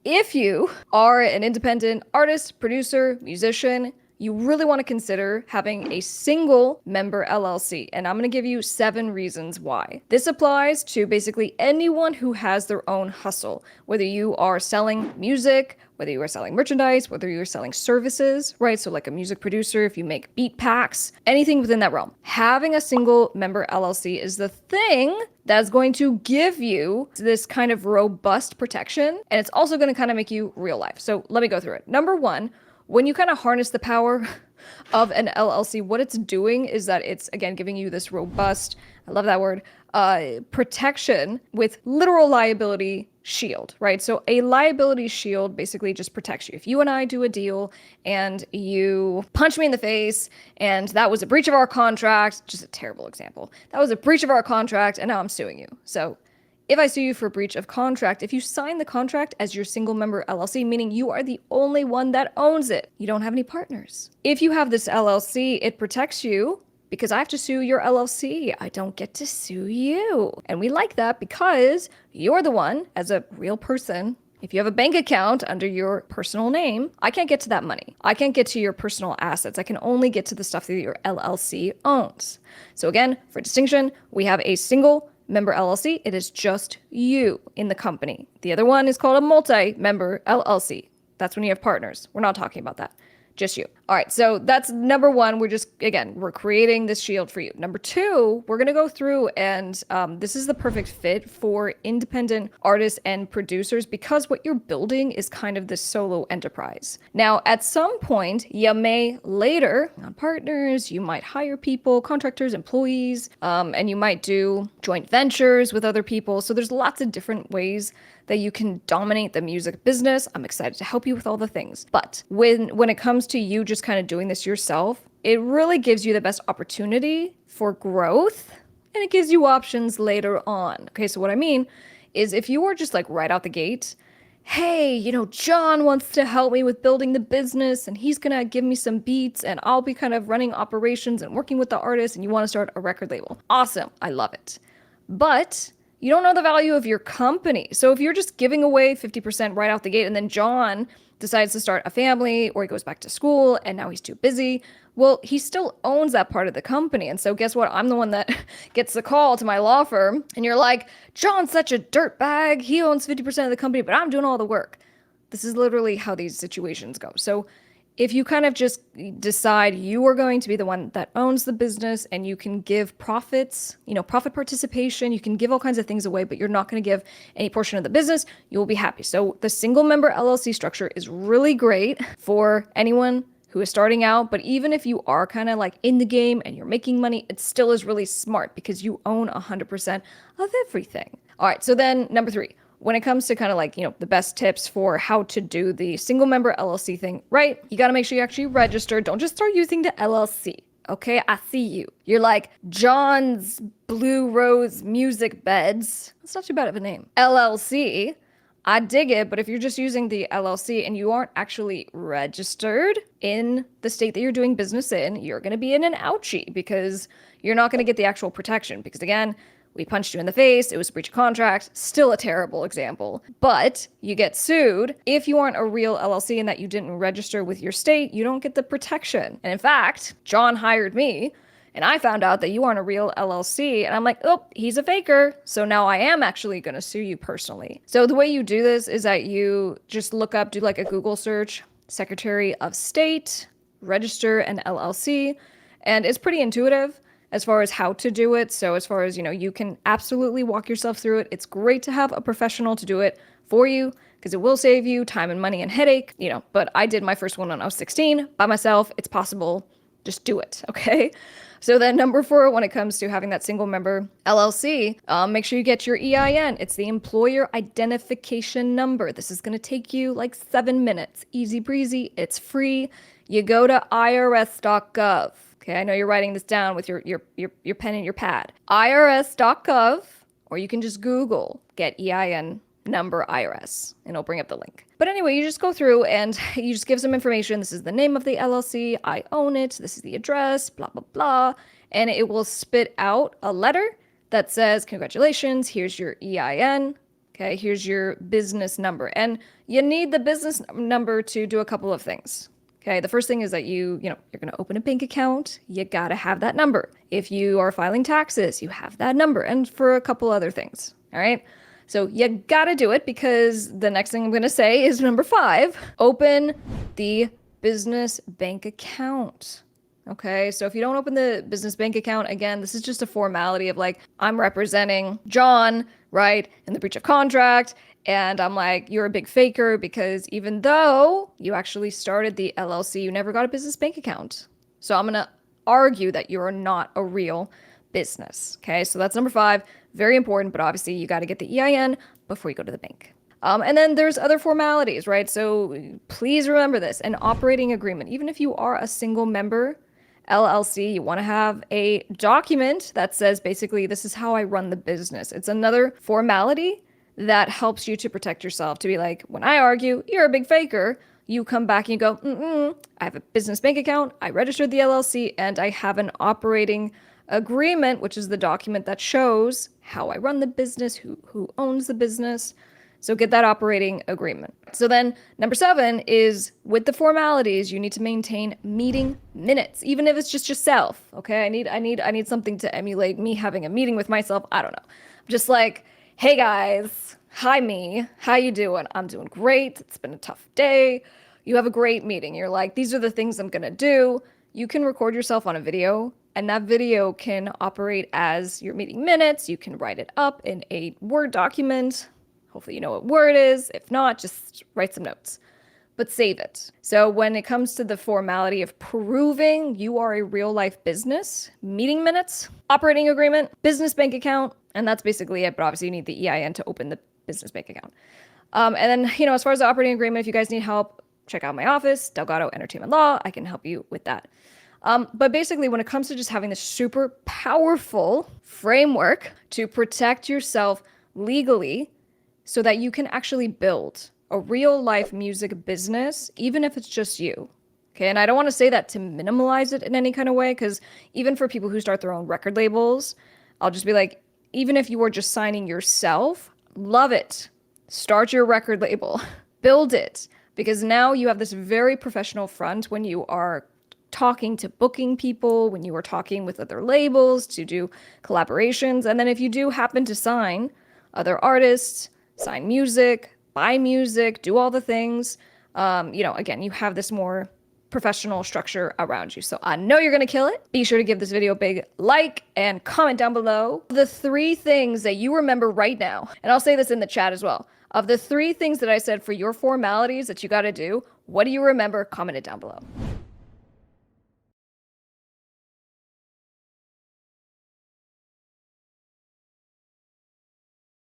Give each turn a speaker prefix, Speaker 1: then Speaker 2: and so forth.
Speaker 1: If you are an independent artist, producer, musician, you really want to consider having a single member LLC. And I'm going to give you 7 reasons why. This applies to basically anyone who has their own hustle, whether you are selling music, whether you are selling merchandise, whether you are selling services, right? So like a music producer, if you make beat packs, anything within that realm. Having a single member LLC is the thing that's going to give you this kind of robust protection. And it's also going to kind of make you real life. So let me go through it. Number 1, when you kind of harness the power of an LLC, what it's doing is that it's, again, giving you this robust, I love that word, protection with literal liability shield, right? So a liability shield basically just protects you. If you and I do a deal and you punch me in the face and that was a breach of our contract, just a terrible example, that was a breach of our contract and now I'm suing you. So if I sue you for breach of contract, if you sign the contract as your single member LLC, meaning you are the only one that owns it, you don't have any partners. If you have this LLC, it protects you because I have to sue your LLC. I don't get to sue you. And we like that because you're the one, as a real person, if you have a bank account under your personal name, I can't get to that money. I can't get to your personal assets. I can only get to the stuff that your LLC owns. So again, for distinction, we have a single member LLC. It is just you in the company. The other one is called a multi-member LLC. That's when you have partners. We're not talking about that. Just you. All right, so that's number 1. We're creating this shield for you. Number 2, we're going to go through and this is the perfect fit for independent artists and producers because what you're building is kind of this solo enterprise. Now, at some point, you may later on partners, you might hire people, contractors, employees, and you might do joint ventures with other people. So there's lots of different ways that you can dominate the music business. I'm excited to help you with all the things. But when it comes to you just kind of doing this yourself, it really gives you the best opportunity for growth and it gives you options later on. Okay, so what I mean is if you are just like right out the gate, hey, John wants to help me with building the business and he's gonna give me some beats and I'll be kind of running operations and working with the artists and you want to start a record label. Awesome, I love it. But you don't know the value of your company. So if you're just giving away 50% right out the gate and then John decides to start a family or he goes back to school and now he's too busy, well, he still owns that part of the company. And so guess what? I'm the one that gets the call to my law firm and you're like, John's such a dirtbag. He owns 50% of the company, but I'm doing all the work. This is literally how these situations go. So if you kind of just decide you are going to be the one that owns the business and you can give profits, profit participation, you can give all kinds of things away, but you're not going to give any portion of the business, you will be happy. So the single member LLC structure is really great for anyone who is starting out, but even if you are kind of like in the game and you're making money, it still is really smart because you own 100% of everything. All right, so then number 3. When it comes to kind of like, the best tips for how to do the single member LLC thing, right? You got to make sure you actually register. Don't just start using the LLC. Okay, I see you. You're like John's Blue Rose Music Beds. That's not too bad of a name. LLC. I dig it, but if you're just using the LLC and you aren't actually registered in the state that you're doing business in, you're going to be in an ouchie because you're not going to get the actual protection. Because again, we punched you in the face, it was a breach of contract, still a terrible example. But you get sued. If you aren't a real LLC and that you didn't register with your state, you don't get the protection. And in fact, John hired me and I found out that you aren't a real LLC and I'm like, oh, he's a faker. So now I am actually gonna sue you personally. So the way you do this is that you just do like a Google search, Secretary of State, register an LLC, and it's pretty intuitive as far as how to do it. So as far as, you can absolutely walk yourself through it. It's great to have a professional to do it for you because it will save you time and money and headache, but I did my first one when I was 16 by myself. It's possible. Just do it. Okay. So then number 4, when it comes to having that single member LLC, make sure you get your EIN. It's the employer identification number. This is going to take you like 7 minutes. Easy breezy. It's free. You go to irs.gov. Okay, I know you're writing this down with your pen and your pad. irs.gov, or you can just Google get EIN number IRS, and it'll bring up the link. But anyway, you just go through and you just give some information. This is the name of the LLC. I own it. This is the address, blah, blah, blah. And it will spit out a letter that says, congratulations, here's your EIN. Okay, here's your business number. And you need the business number to do a couple of things. Okay, the first thing is that you're going to open a bank account. You got to have that number. If you are filing taxes, you have that number, and for a couple other things. All right. So you got to do it, because the next thing I'm going to say is number 5, open the business bank account. Okay, so if you don't open the business bank account, again, this is just a formality of like, I'm representing John, right, in the breach of contract. And I'm like, you're a big faker, because even though you actually started the LLC, you never got a business bank account. So I'm going to argue that you're not a real business. Okay, so that's number 5. Very important, but obviously you got to get the EIN before you go to the bank. And then there's other formalities, right? So please remember this: an operating agreement. Even if you are a single member LLC, you want to have a document that says basically, this is how I run the business. It's another formality that helps you to protect yourself, to be like, when I argue you're a big faker, you come back and you go, I have a business bank account, I registered the LLC, and I have an operating agreement, which is the document that shows how I run the business, who owns the business. So get that operating agreement. So then number 7 is, with the formalities, you need to maintain meeting minutes, even if it's just yourself. Okay, I need something to emulate me having a meeting with myself. I don't know. Just like, hey guys, hi me, how you doing? I'm doing great. It's been a tough day. You have a great meeting. You're like, these are the things I'm gonna do. You can record yourself on a video, and that video can operate as your meeting minutes. You can write it up in a Word document. Hopefully you know what Word is. If not, just write some notes, but save it. So when it comes to the formality of proving you are a real life business, meeting minutes, operating agreement, business bank account, and that's basically it. But obviously you need the EIN to open the business bank account. And then, as far as the operating agreement, if you guys need help, check out my office, Delgado Entertainment Law. I can help you with that. But basically, when it comes to just having this super powerful framework to protect yourself legally, so that you can actually build a real life music business, even if it's just you. Okay, and I don't want to say that to minimalize it in any kind of way, because even for people who start their own record labels, I'll just be like, even if you were just signing yourself, love it. Start your record label, build it, because now you have this very professional front when you are talking to booking people, when you are talking with other labels to do collaborations. And then if you do happen to sign other artists, sign music, buy music, do all the things, again, you have this more professional structure around you. So I know you're going to kill it. Be sure to give this video a big like and comment down below the 3 things that you remember right now. And I'll say this in the chat as well. Of the 3 things that I said for your formalities that you got to do, what do you remember? Comment it down below.